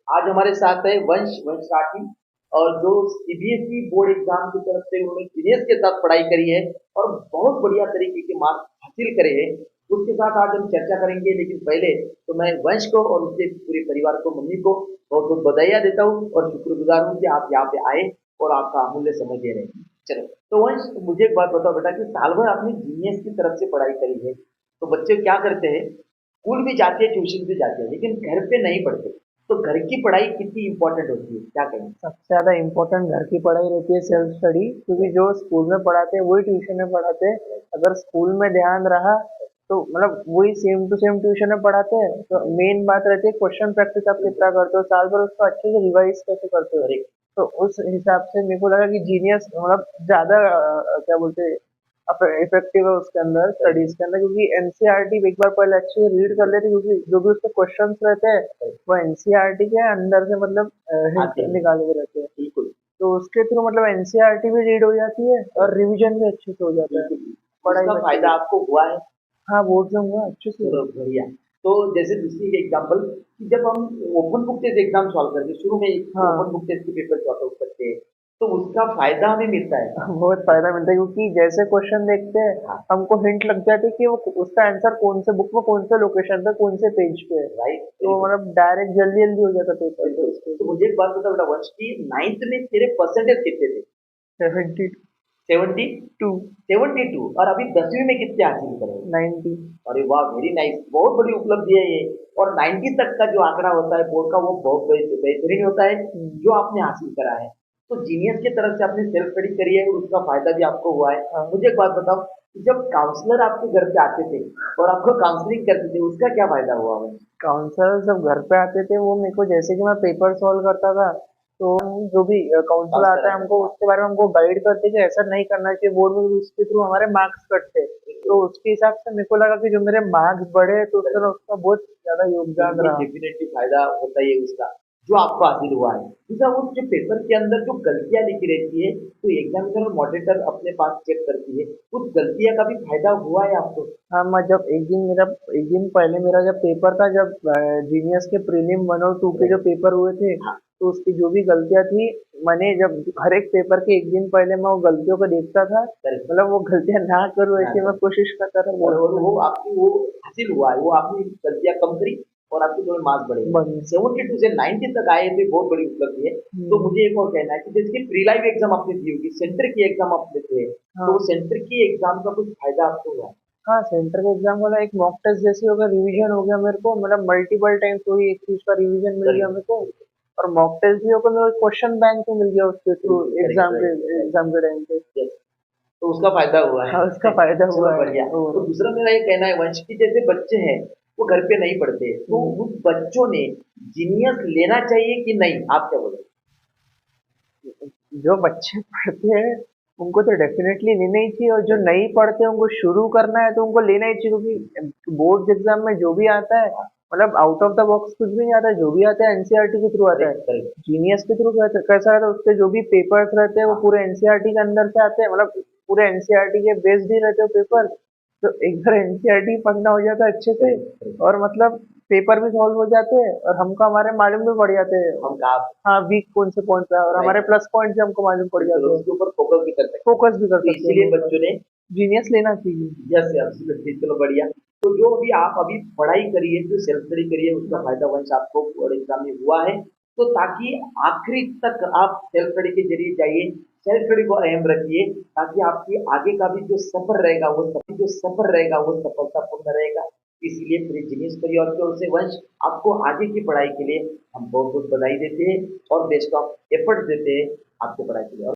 आज हमारे साथ है वंश वंश राठी, और जो सीबीएसई बोर्ड एग्जाम की तरफ से उन्होंने जीनियस के साथ पढ़ाई करी है और बहुत बढ़िया तरीके के मार्क्स हासिल करे हैं। उसके साथ आज हम चर्चा करेंगे, लेकिन पहले तो मैं वंश को और उसके पूरे परिवार को, मम्मी को बहुत बहुत बधाइयाँ देता हूँ और शुक्रगुजार हूँ कि आप यहाँ पे आए और आपका अमूल्य समय दे रहे हैं। चलो, तो वंश मुझे एक बात बताओ बेटा कि साल भर आपने जीनियस की तरफ से पढ़ाई करी है, तो बच्चे क्या करते हैं, स्कूल भी जाते हैं, ट्यूशन भी जाते हैं, लेकिन घर पे नहीं पढ़ते। तो घर की पढ़ाई कितनी इंपॉर्टेंट होती है, क्या कहेंगे? सबसे ज़्यादा इम्पोर्टेंट घर की पढ़ाई रहती है, सेल्फ स्टडी, क्योंकि जो स्कूल में पढ़ाते हैं वही ट्यूशन में पढ़ाते हैं। अगर स्कूल में ध्यान रहा तो मतलब वही सेम टू सेम ट्यूशन में पढ़ाते हैं। तो मेन बात रहती है क्वेश्चन प्रैक्टिस आप कितना करते हो, साल भर उसको अच्छे से रिवाइज कैसे करते हो। करेक्ट। तो उस हिसाब से मेरे को लगा कि जीनियस मतलब ज़्यादा क्या बोलते हैं इफेक्टिव है उसके अंदर, स्टडीज के अंदर, क्योंकि एनसीईआरटी एक बार पहले अच्छे से रीड कर लेते, क्योंकि जो भी उसके क्वेश्चंस रहते हैं वो एनसीईआरटी के अंदर से मतलब आते हिंट हैं। निकाले हुए रहते हैं। बिल्कुल। तो उसके थ्रू मतलब एनसीईआरटी भी रीड हो जाती है और रिवीजन भी अच्छे से हो जाता है, बिल्कुल। पढ़ाई उसका भी अच्छे से फायदा होती आपको हुआ है? है। हाँ, बोर्ड में हुआ अच्छे से हुआ। चलो बढ़िया। तो जैसे दूसरी एग्जांपल, कि जब हम open book test exam solve करते हैं, शुरू में एक ओपन हाँ। बुक टेस्ट के पेपर सॉल्व आउट करते हैं, तो उसका फायदा हमें मिलता है। बहुत फायदा मिलता है, क्योंकि जैसे क्वेश्चन देखते हैं हाँ। हमको हिंट लग जाती है कि वो उसका आंसर कौन से बुक में, कौन से लोकेशन पे, कौन से पेज पे है। राइट, वेरी तो गुड। मतलब डायरेक्ट जल्दी जल्दी हो जाता पेपर पे बिल्कुल। उसके। तो मुझे एक बात बता बेटा वंश की, नाइन्थ में तेरे परसेंटेज कितने थे? 72। 72? 72। और अभी 10वीं में कितने हासिल करे? 90। अरे वाह, वेरी नाइस, बहुत बड़ी उपलब्धि है ये। और 90 तक का जो आंकड़ा होता है बोर्ड का, वो बहुत बेहतरीन होता है जो आपने हासिल करा है। तो जीनियस की तरफ से आपने सेल्फ स्टडी करी है और उसका फायदा भी आपको हुआ है। हाँ, मुझे एक बात बताओ कि जब काउंसलर आपके घर पे आते थे और आपको काउंसलिंग करते थे, उसका क्या फायदा हुआ हमें? काउंसलर जब घर पे आते थे वो मेरे को, जैसे कि मैं पेपर सॉल्व करता था, तो जो भी काउंसलर काउंसलर आता है आते हमको थे, हाँ। उसके बारे में हमको गाइड करते कि ऐसा नहीं करना चाहिए बोर्ड में, उसके थ्रू हमारे मार्क्स कटते। तो उसके हिसाब से मेरे को लगा कि जो मेरे मार्क्स बढ़े तो उसका उसका बहुत ज्यादा योगदान बिल्कुल, रहा। डेफिनेटली फायदा होता ही है उसका, जो आपको हासिल हुआ है। दूसरा, वो जो पेपर के अंदर जो गलतियां लिखी रहती है, तो एग्जामिनर और मॉडरेटर अपने पास चेक करती है, उस गलतियां का भी फायदा हुआ है आपको? हाँ, मैं जब एक दिन पहले मेरा जब पेपर था, जब जीनियस के प्रीलिम 1 और 2 के जो राइट। पेपर हुए थे, हाँ। तो उसकी जो भी गलतियां थी, मैंने जब हर एक पेपर के एक दिन पहले मैं वो गलतियों को देखता था, करेक्ट। मतलब वो गलतियां ना करूँ ना ऐसी मैं करें। कोशिश करता था और बोर्ड में। वो आपकी वो हासिल हुआ है, वो आपने गलतियां कम करी और आपके थोड़े मार्क्स बढ़े। बढ़िया। 72 से 90 तक आए थे, बहुत बड़ी उपलब्धि है। तो हम्म। मुझे एक और कहना है कि जैसे प्री लाइव एग्जाम आपने दी होगी, सेंटर की एग्जाम आपने दी है, तो हाँ। सेंटर की एग्जाम का कुछ फायदा आपको हुआ है? हाँ, सेंटर के एग्जाम वाला एक मॉक टेस्ट जैसे हो गया, रिवीजन हो गया मेरे को, मतलब मल्टीपल टाइम्स वही एक चीज का रिवीजन मिल गया करेक्ट। मेरे को। और मॉक टेस्ट भी हो गया, मेरे को क्वेश्चन बैंक भी मिल गया उसके थ्रू, बिल्कुल करेक्ट, राइट राइट। एग्जाम के टाइम पे। यस। तो उसका फायदा हुआ हाँ, है। उसका फायदा चलो हुआ है बढ़िया। तो ओवरऑल। दूसरा मेरा ये कहना है वंश की, जैसे बच्चे हैं वो घर पे नहीं पढ़ते, तो हम्म। उन बच्चों ने जीनियस लेना चाहिए कि नहीं, आप क्या बोलोगे? जो बच्चे पढ़ते हैं उनको तो डेफिनेटली लेना ही चाहिए, और जो नहीं पढ़ते उनको शुरू करना है तो उनको लेना ही चाहिए, क्योंकि बोर्ड एग्जाम में जो भी आता है, मतलब आउट ऑफ द बॉक्स कुछ भी नहीं आता है, जो भी आता है एनसीईआरटी के थ्रू आता करेक्ट है। करेक्ट। जीनियस के थ्रू कैसा रहता है, उसके जो भी पेपर्स रहते हैं वो हाँ। पूरे एनसीईआरटी के अंदर से आते हैं, मतलब पूरे एनसीईआरटी के बेस्ड ही रहते हो पेपर। तो एक बार एनसीईआरटी पढ़ना हो जाता है अच्छे से, करेक्ट करेक्ट। और मतलब पेपर भी सॉल्व हो जाते हैं और हमको हमारे मालूम भी पड़ जाते हैं। हम कहा। हाँ, वीक कौन से पॉइंट पे है और हमारे राइट। प्लस पॉइंट भी हमको मालूम पड़ बिल्कुल, जाते हैं। उसके ऊपर फोकस भी कर सकते हैं। फोकस भी कर तो सकते हैं इसीलिए बहुत बच्चों बार। ने। जीनियस लेना चाहिए। यस एब्सोल्युटली, चलो बढ़िया। तो जो भी आप अभी पढ़ाई करिए, जो सेल्फ स्टडी करिए, उसका हाँ। फायदा वंश आपको बोर्ड एग्जाम में हुआ है। तो ताकि आखिरी तक आप सेल्फ स्टडी के जरिए जाइए, सेल्फ स्टडी को अहम रखिए, ताकि आपकी आगे का भी जो सफर रहेगा वो सफलतापूर्ण रहेगा। इसीलिए पूरे जीनियस परिवार की ओर से वंश आपको आगे की पढ़ाई के लिए हम बहुत बहुत बधाई देते हैं और बेस्ट ऑफ एफर्ट देते हैं आपकी पढ़ाई के लिए।